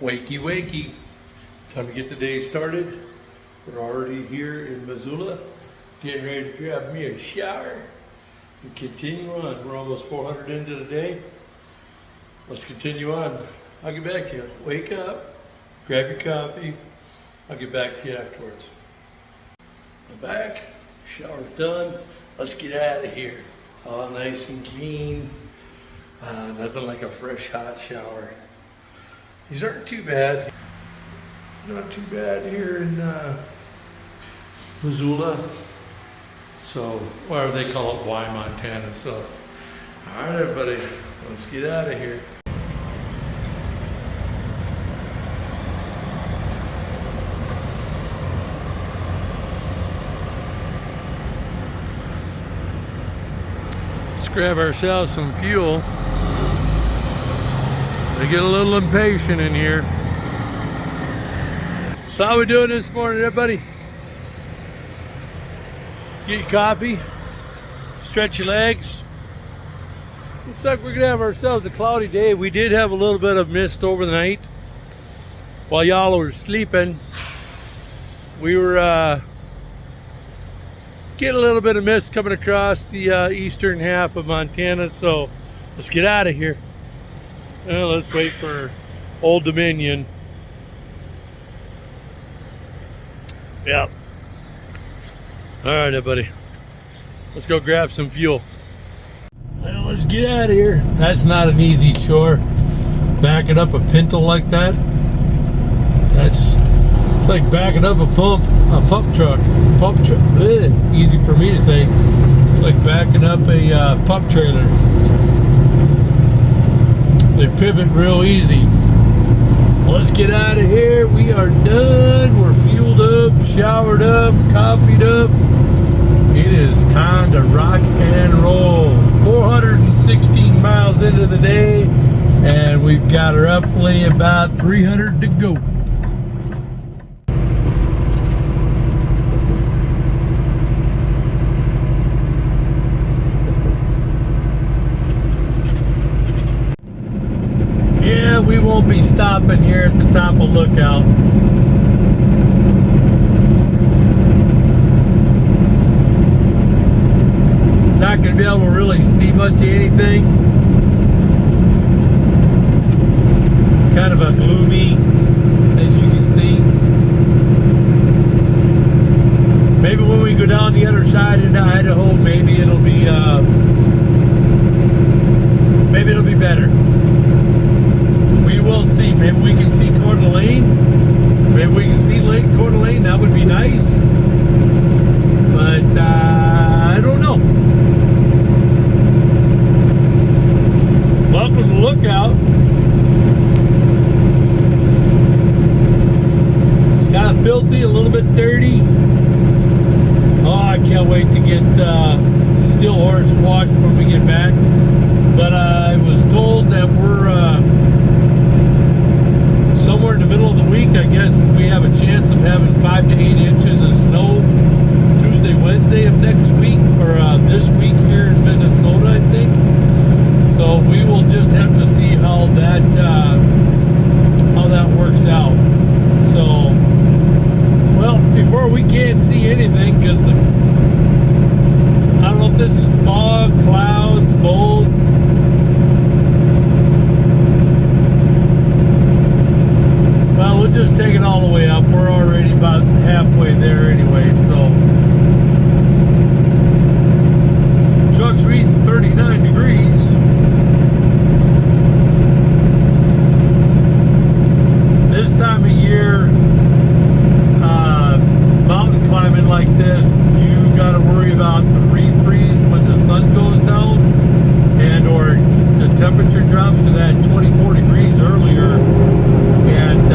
Wakey, wakey. Time to get the day started. We're already here in Missoula, getting ready to grab me a shower and continue on. We're almost 400 into the day. Let's continue on. I'll get back to you. Wake up, grab your coffee. I'll get back to you afterwards. I'm back, shower's done. Let's get out of here. All nice and clean. Nothing like a fresh hot shower. These aren't too bad. Not too bad here in Missoula. So, or they call it Y, Montana. So, all right, everybody, let's get out of here. Let's grab ourselves some fuel. They get a little impatient in here. So how we doing this morning, everybody? Get your coffee, stretch your legs. Looks like we're gonna have ourselves a cloudy day. We did have a little bit of mist over the night. While y'all were sleeping, we were getting a little bit of mist coming across the eastern half of Montana. So let's get out of here. Let's wait for Old Dominion. Yep. All right, everybody. Let's go grab some fuel. Well, let's get out of here. That's not an easy chore. Backing up a Pinto like that. It's like backing up a pump truck. Bleh, easy for me to say. It's like backing up a pump trailer. They pivot real easy. Let's get out of here. We are done. We're fueled up, showered up, coffeeed up. It is time to rock and roll. 416 miles into the day, and we've got roughly about 300 to go. We won't be stopping here at the top of Lookout. Not going to be able to really see much of anything. It's kind of a gloomy, as you can see. Maybe when we go down the other side into Idaho, maybe it'll be better. We'll see. Maybe we can see Coeur d'Alene. Maybe we can see Lake Coeur d'Alene. That would be nice. But I don't know. Welcome to Lookout. It's kind of filthy, a little bit dirty. Oh, I can't wait to get Steel Horse washed when we get back. But I was told that we're somewhere in the middle of the week. I guess we have a chance of having 5 to 8 inches of snow Tuesday, Wednesday of next week, or this week here in Minnesota, I think. So we will just have to see how that works out. So, well, before we can't see anything, because I don't know if this is fog, clouds, both. Well, we'll just take it all the way up. We're already about halfway there anyway, so. Truck's reading 39 degrees. This time of year, mountain climbing like this, you got to worry about the refreeze when the sun goes down and or the temperature drops, because I had 24 degrees earlier. And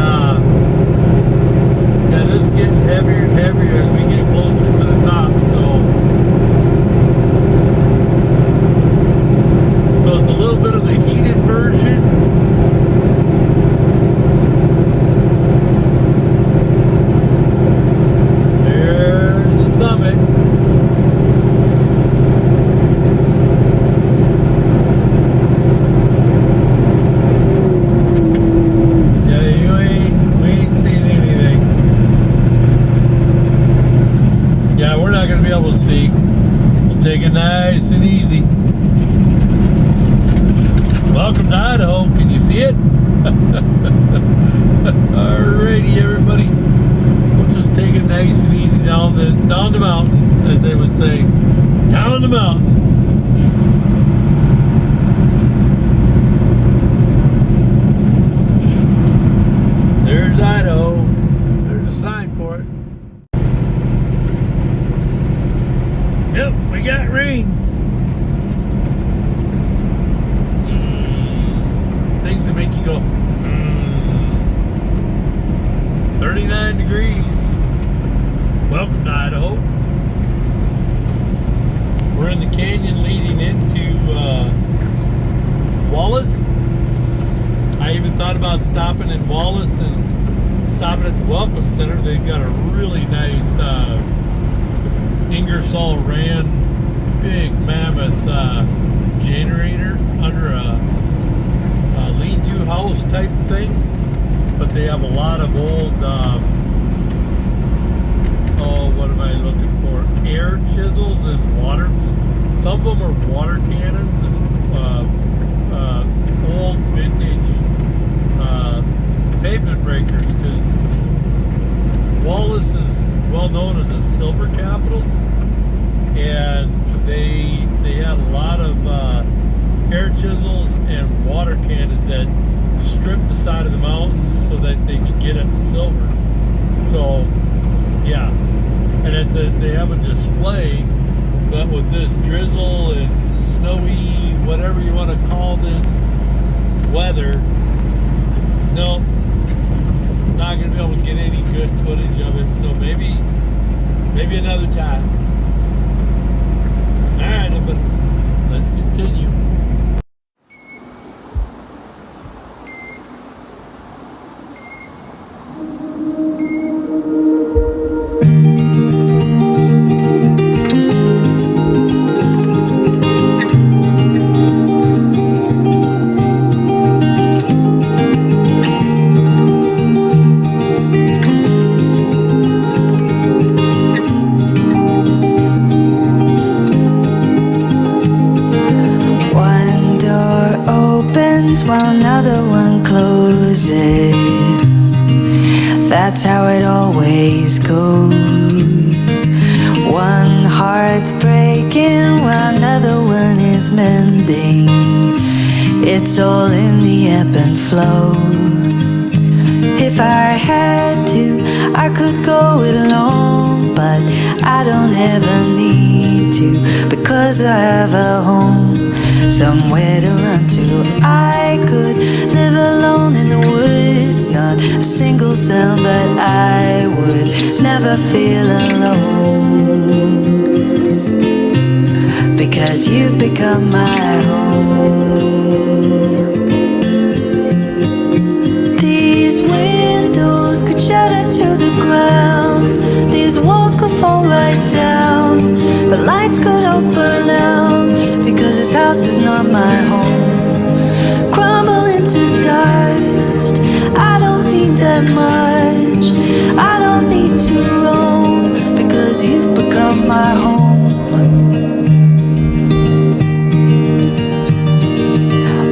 yeah, this is getting heavier and heavier as we get closer to the top. So it's a little bit of the heated version. There's the summit. Welcome to Idaho. Can you see it? Alrighty, everybody. We'll just take it nice and easy down the mountain, as they would say. Down the mountain. There's Idaho. There's a sign for it. Yep, we got rain. Things that make you go, 39 degrees. Welcome to Idaho. We're in the canyon leading into Wallace. I even thought about stopping in Wallace and stopping at the Welcome Center. They've got a really nice Ingersoll Rand big mammoth generator under a lean-to house type thing, but they have a lot of old what am I looking for, air chisels and water, some of them are water cannons and old vintage pavement breakers, because Wallace is well known as a silver capital, and they had a lot of air chisels and water cannons that stripped the side of the mountains so that they could get at the silver. So yeah, and they have a display, but with this drizzle and snowy, whatever you want to call this weather, no, not gonna be able to get any good footage of it. So maybe another time. All right, but let's continue. While another one closes. That's how it always goes. One heart's breaking while another one is mending. It's all in the ebb and flow. If I had to, I could go it alone, but I don't ever need to, because I have a home, somewhere to run to. I could live alone in the woods, not a single sound, but I would never feel alone, because you've become my home. These windows could shatter to the ground, these walls could fall right down, the lights could all burn out, because this house is not my home. Crumble into dust, I don't need that much, I don't need to roam, because you've become my home.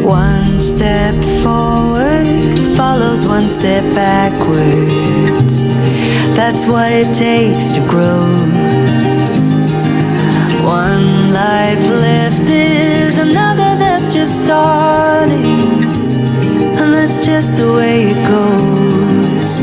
One step forward follows one step backwards. That's what it takes to grow. One life left is another that's just starting, and that's just the way it goes.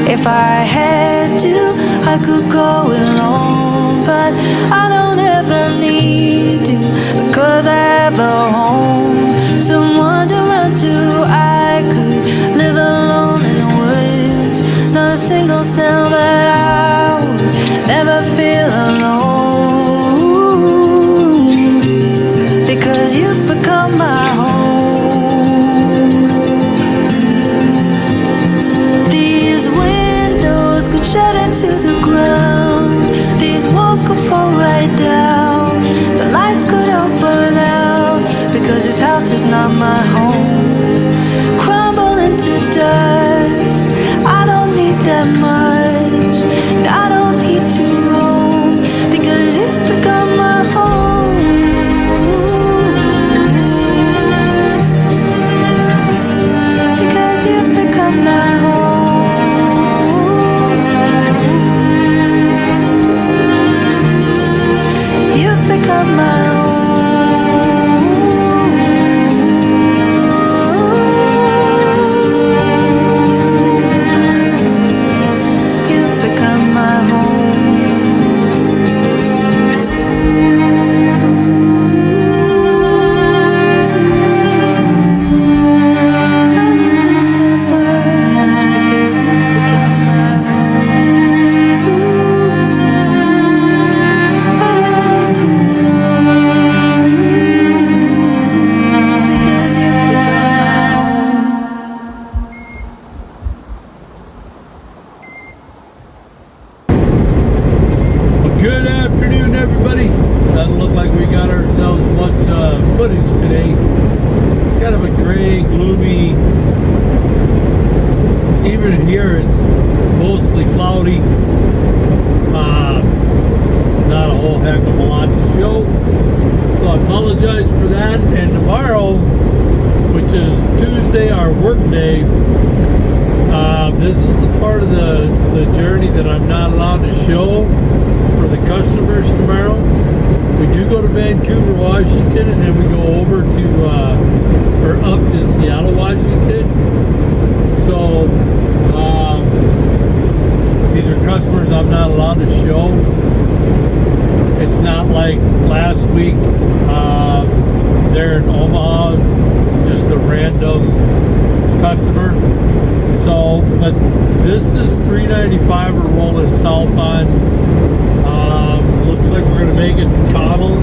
If I had to, I could go it alone, but I don't ever need to, because I have a home, someone to run to. I could live alone in the woods, not a single sound, but I would never feel alone, because you've become my home. These windows could shatter to the ground, these walls could fall right down, the lights could all burn out, because this house is not my home. Crumble into dust, I don't need that much, and I don't need to roam, because you've become my home. kind of a gray, gloomy. Even here it's mostly cloudy. Not a whole heck of a lot to show. So I apologize for that. And tomorrow, which is Tuesday, our work day, this is the part of the journey that I'm not allowed to show for the customers tomorrow. We do go to Vancouver, Washington, and then we go over to or up to Seattle, Washington. So these are customers I'm not allowed to show. It's not like last week there in Omaha, just a random customer. So, but this is 395 we're rolling south on. Looks like we're going to make it to Connell,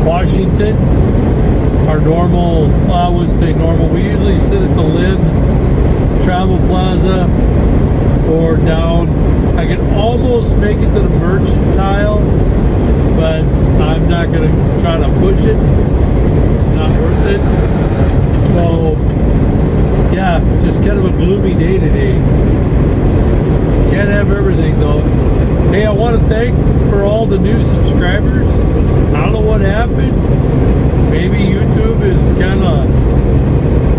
Washington. Our normal, well, I wouldn't say normal, we usually sit at the Lynn Travel Plaza or down. I can almost make it to the Mercantile, but I'm not going to try to push it. It's not worth it. So, yeah, just kind of a gloomy day today. Can't have everything though. Hey, I want to thank for all the new subscribers. I don't know what happened. Maybe YouTube is kind of,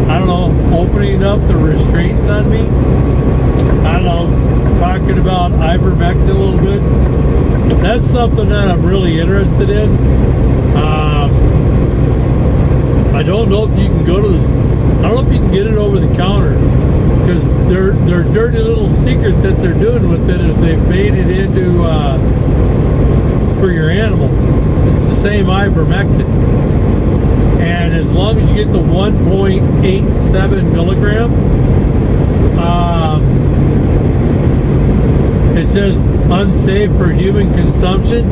I don't know, opening up the restraints on me. I don't know, talking about ivermectin a little bit. That's something that I'm really interested in. I don't know if you can go to this. I don't know if you can get it over the counter, because their dirty little secret that they're doing with it is they've made it into for your animals. It's the same ivermectin, and as long as you get the 1.87 milligram, it says unsafe for human consumption.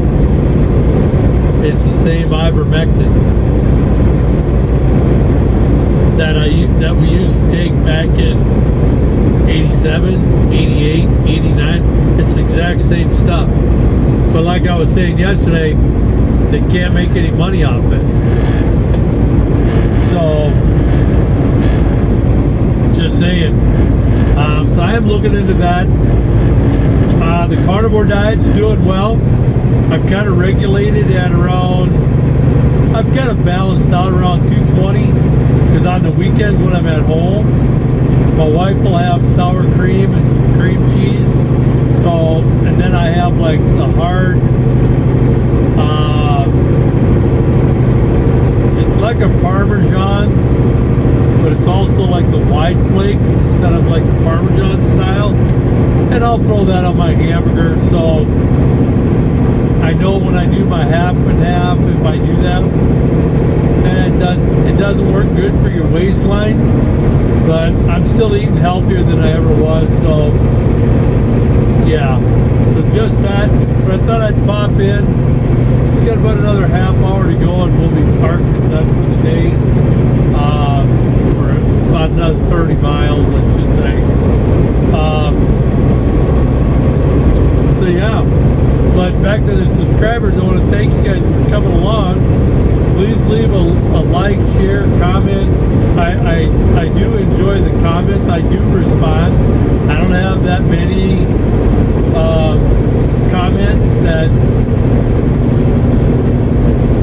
It's the same ivermectin that we used to take back in 87, 88, 89. It's the exact same stuff. But like I was saying yesterday, they can't make any money off it. So, just saying. So I am looking into that. The carnivore diet's doing well. I've kind of regulated at around, I've kind of balanced out around 220, because on the weekends when I'm at home, my wife will have sour cream and some cream cheese. So, and then I have like the hard, it's like a Parmesan, but it's also like the wide flakes instead of like the Parmesan style. And I'll throw that on my hamburger. So I know when I do my half and half, if I do that, and it doesn't work good for your waistline, but I'm still eating healthier than I ever was. So yeah, so just that. But I thought I'd pop in. We got about another half hour to go, and we'll be parked and done for the day. Or about another 30 miles, I should say. So yeah, but back to the subscribers, I want to thank you guys for coming along. Please leave a like, share, comment. I do enjoy the comments. I do respond. I don't have that many comments that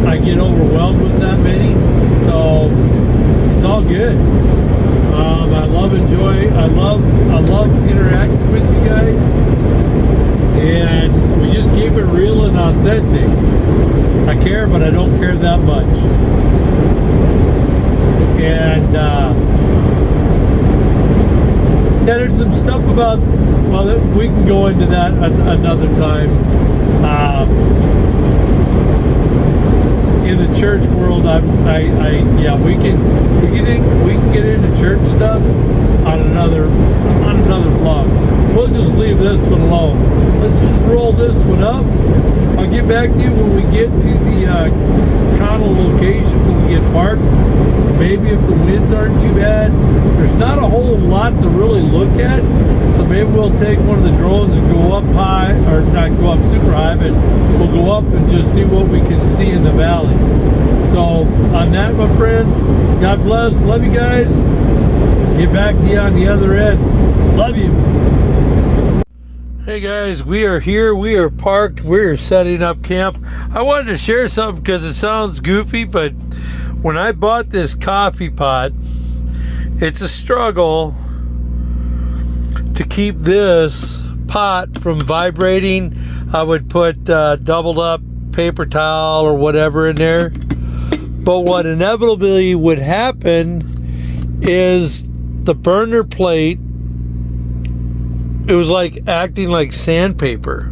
I get overwhelmed with that many. So it's all good. I love interacting with you guys, and we just keep it real and authentic. I care, but I don't care that much. And yeah, there's some stuff about, well, we can go into that another time. In the church world, yeah, we can get into church stuff on another vlog. we'll just leave this one alone. Let's just roll this one up. I'll get back to you when we get to the Connell location, when we get parked. Maybe if the winds aren't too bad. There's not a whole lot to really look at, so maybe we'll take one of the drones and go up high, or not go up super high, but we'll go up and just see what we can see in the valley. So on that, my friends, God bless. Love you guys. Get back to you on the other end. Love you. Hey guys, we are here. We are parked. We're setting up camp. I wanted to share something because it sounds goofy, but when I bought this coffee pot, it's a struggle to keep this pot from vibrating. I would put doubled up paper towel or whatever in there. But what inevitably would happen is the burner plate, it was like acting like sandpaper.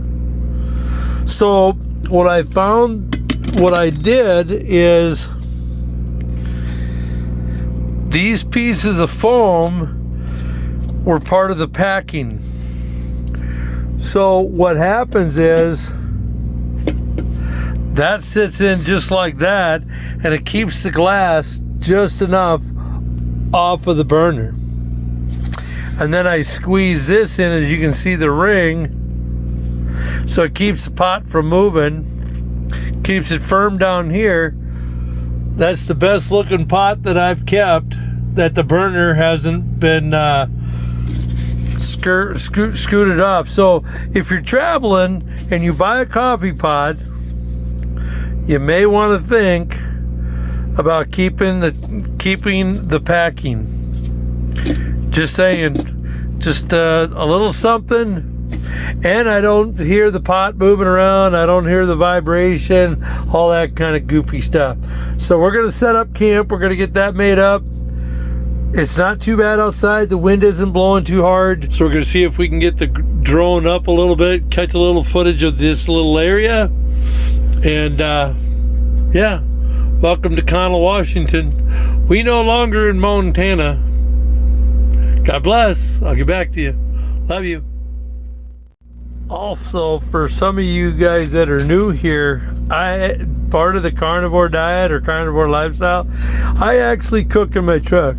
So what I found, what I did is these pieces of foam were part of the packing. So what happens is that sits in just like that, and it keeps the glass just enough off of the burner. And then I squeeze this in, as you can see the ring, so it keeps the pot from moving, keeps it firm down here. That's the best looking pot that I've kept, that the burner hasn't been scooted off. So if you're traveling and you buy a coffee pot, you may want to think about keeping the packing. Just saying, just a little something. And I don't hear the pot moving around. I don't hear the vibration, all that kind of goofy stuff. So we're going to set up camp. We're going to get that made up. It's not too bad outside. The wind isn't blowing too hard. So we're going to see if we can get the drone up a little bit, catch a little footage of this little area. And yeah, welcome to Connell, Washington. We no longer in Montana. God bless. I'll get back to you. Love you. Also, for some of you guys that are new here, part of the carnivore diet or carnivore lifestyle, I actually cook in my truck.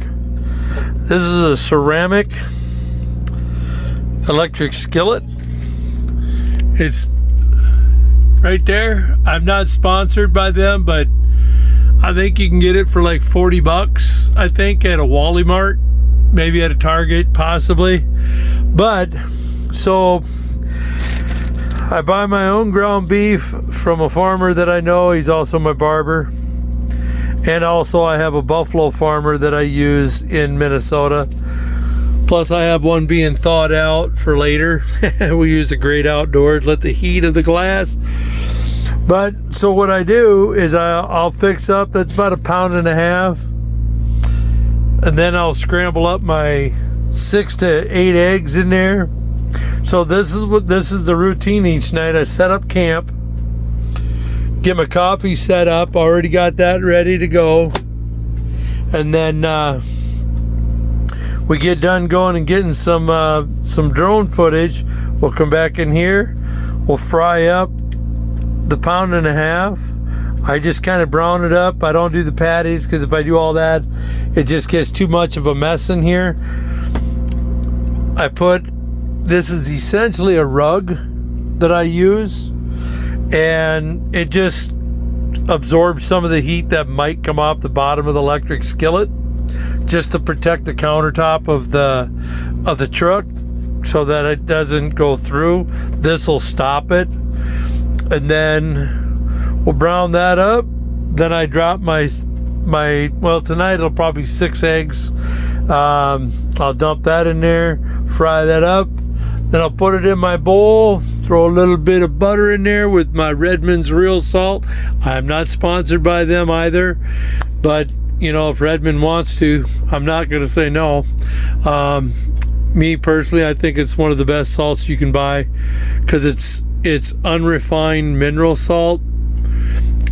This is a ceramic electric skillet. It's right there. I'm not sponsored by them, but I think you can get it for like 40 bucks, I think, at a Wally Mart, maybe at a Target, possibly. But so I buy my own ground beef from a farmer that I know. He's also my barber. And also I have a buffalo farmer that I use in Minnesota. Plus I have one being thawed out for later. We use the great outdoors, let the heat of the glass. But so what I do is I'll fix up, that's about 1.5 pounds. And then I'll scramble up my 6 to 8 eggs in there. So this is the routine each night. I set up camp, get my coffee set up, already got that ready to go, and then we get done going and getting some drone footage. We'll come back in here, we'll fry up the 1.5 pounds. I just kind of brown it up. I don't do the patties because if I do all that, it just gets too much of a mess in here. This is essentially a rug that I use, and it just absorbs some of the heat that might come off the bottom of the electric skillet, just to protect the countertop of the truck so that it doesn't go through. This will stop it, and then we'll brown that up. Then I drop my well, tonight it'll probably 6 eggs. I'll dump that in there, fry that up. Then I'll put it in my bowl, throw a little bit of butter in there with my Redmond's real salt. I'm not sponsored by them either, but you know, if Redmond wants to, I'm not going to say no. Me personally, I think it's one of the best salts you can buy because it's unrefined mineral salt,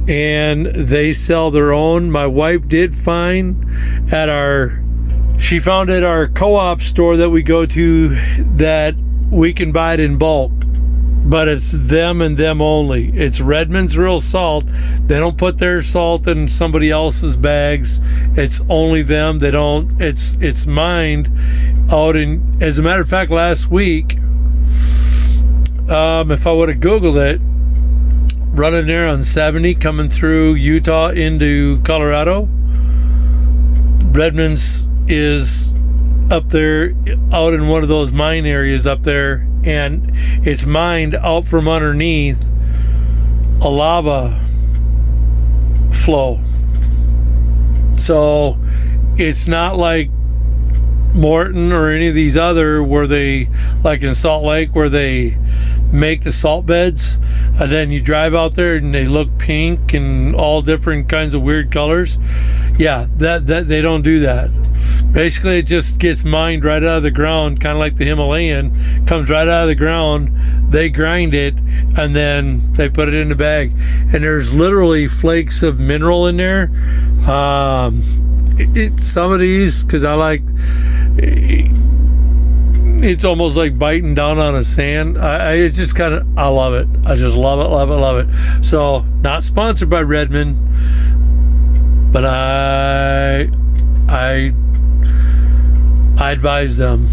and they sell their own. My wife did find she found at our co-op store that we go to that we can buy it in bulk, but it's them and them only. It's Redmond's Real Salt. They don't put their salt in somebody else's bags. It's only them. They don't. It's mined out in. As a matter of fact, last week, if I would have Googled it, running there on 70 coming through Utah into Colorado, Redmond's is up there out in one of those mine areas up there, and it's mined out from underneath a lava flow. So it's not like Morton or any of these other where they, like in Salt Lake, where they make the salt beds and then you drive out there and they look pink and all different kinds of weird colors. Yeah, that they don't do that. Basically, it just gets mined right out of the ground, kind of like the Himalayan, comes right out of the ground. They grind it and then they put it in the bag, and there's literally flakes of mineral in there. Some of these, because I like, it's almost like biting down on a sand. It's just kind of, I love it. I just love it, love it, love it. So, not sponsored by Redmond, but I advise them.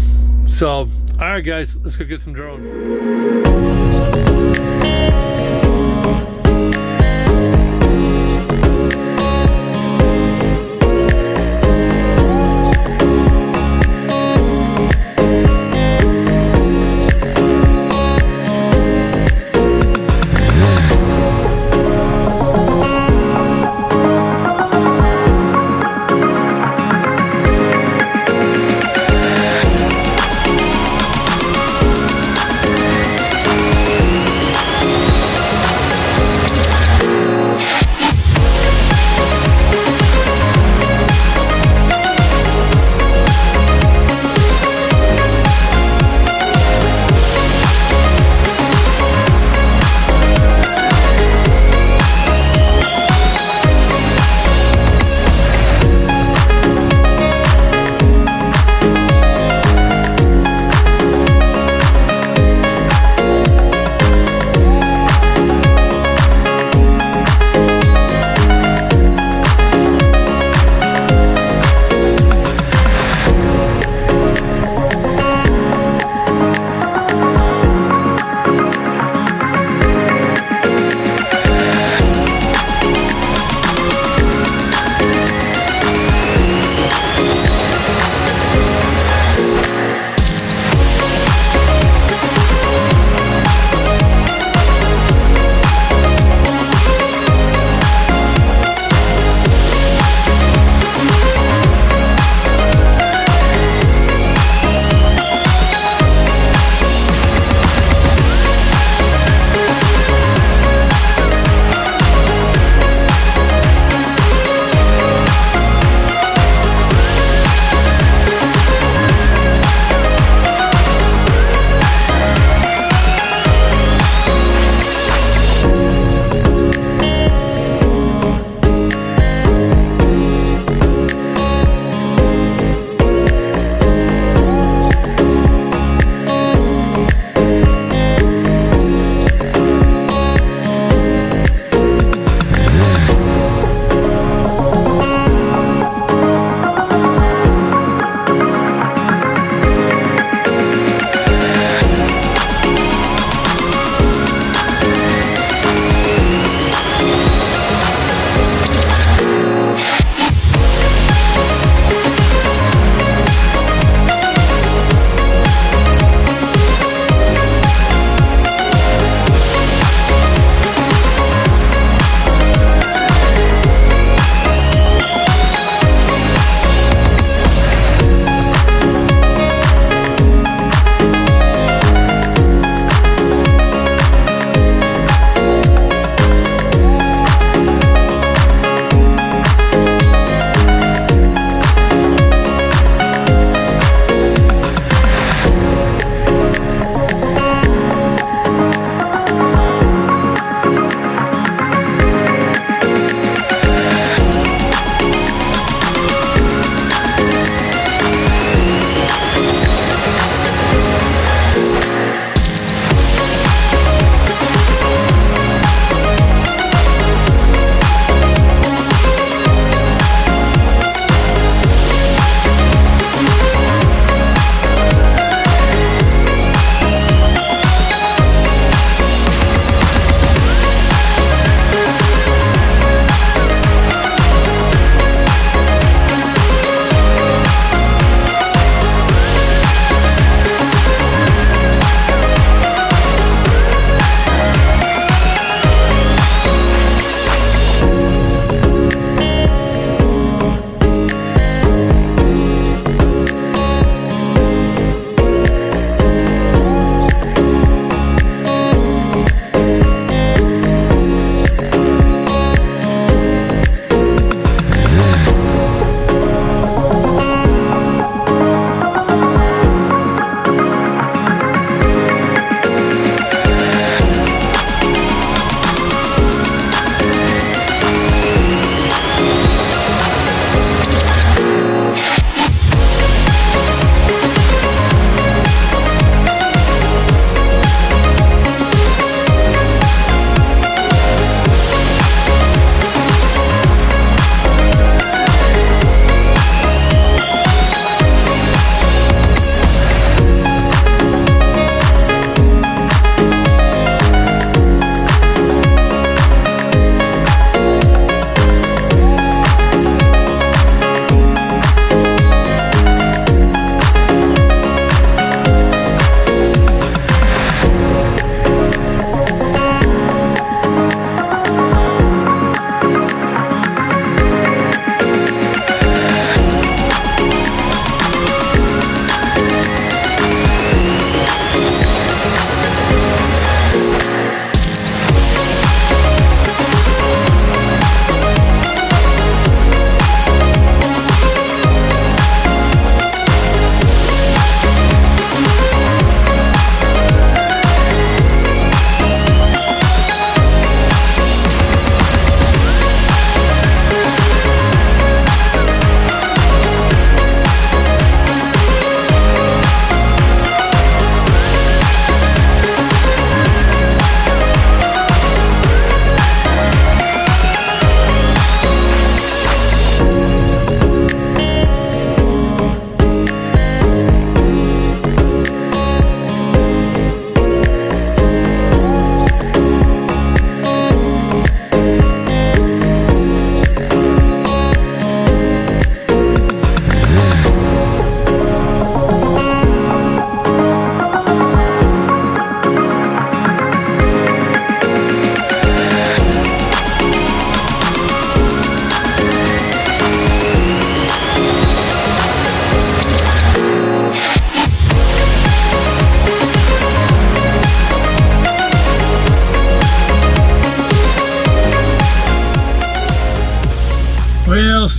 So, all right, guys, let's go get some drone.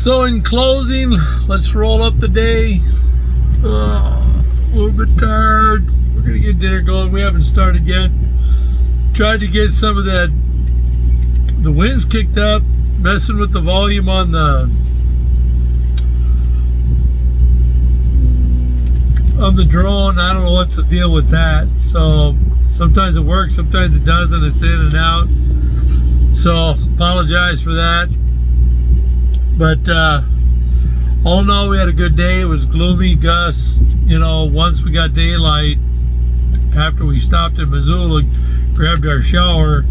So in closing, let's roll up the day. A little bit tired. We're gonna get dinner going. We haven't started yet. Tried to get some of the winds kicked up, messing with the volume on the drone. I don't know what's the deal with that. So sometimes it works, sometimes it doesn't. It's in and out. So apologize for that. But all in all, we had a good day. It was gloomy, Gus. You know, once we got daylight, after we stopped in Missoula, grabbed our shower,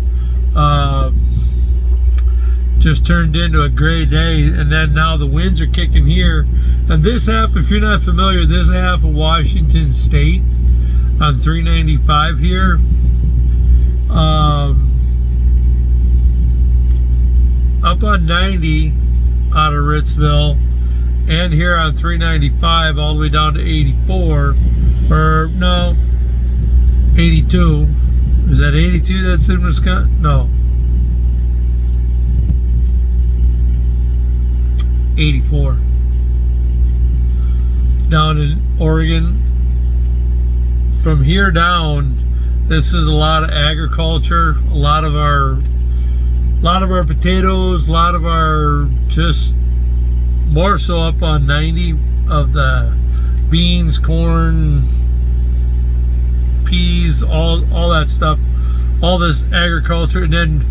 just turned into a gray day. And then now the winds are kicking here. And this half, if you're not familiar, this half of Washington State on 395 here, up on 90 out of Ritzville, and here on 395 all the way down to 84, or no, 82. Is that 82 that's in Wisconsin? No. 84. Down in Oregon. From here down, this is a lot of agriculture, a lot of our potatoes, a lot of our, just more so up on 90 of the beans, corn, peas, all that stuff, all this agriculture. And then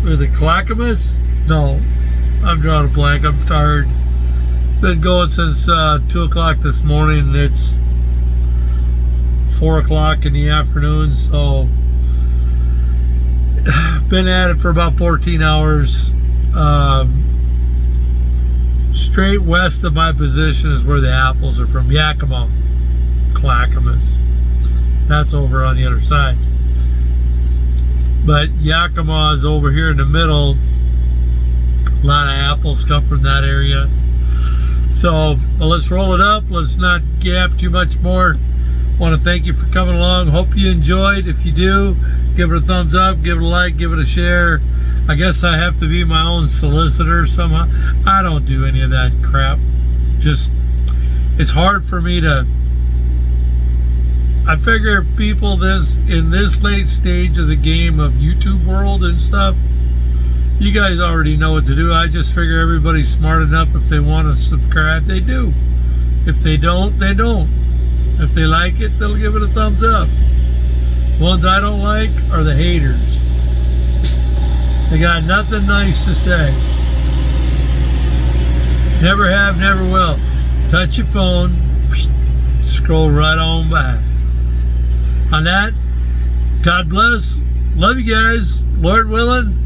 was it Clackamas? No, I'm drawing a blank. I'm tired. Been going since 2 o'clock this morning, and it's 4 o'clock in the afternoon. So been at it for about 14 hours. Straight west of my position is where the apples are from. Yakima, Clackamas. That's over on the other side. But Yakima is over here in the middle. A lot of apples come from that area. So let's roll it up. Let's not gap too much more. Want to thank you for coming along. Hope you enjoyed. If you do, give it a thumbs up, give it a like, give it a share. I guess I have to be my own solicitor somehow. I don't do any of that crap. Just, it's hard for me to, I figure people in this late stage of the game of YouTube world and stuff, you guys already know what to do. I just figure everybody's smart enough. If they want to subscribe, they do. If they don't, they don't. If they like it, they'll give it a thumbs up. Ones I don't like are the haters. They got nothing nice to say. Never have, never will. Touch your phone, scroll right on by. On that, God bless. Love you guys. Lord willing,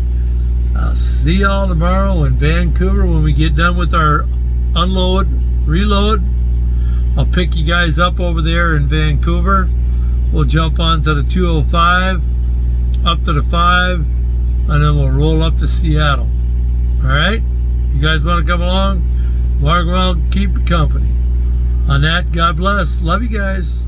I'll see y'all tomorrow in Vancouver when we get done with our unload, reload. I'll pick you guys up over there in Vancouver. We'll jump onto the 205, up to the 5, and then we'll roll up to Seattle. All right? You guys want to come along? Mark, well, keep you company. On that, God bless. Love you guys.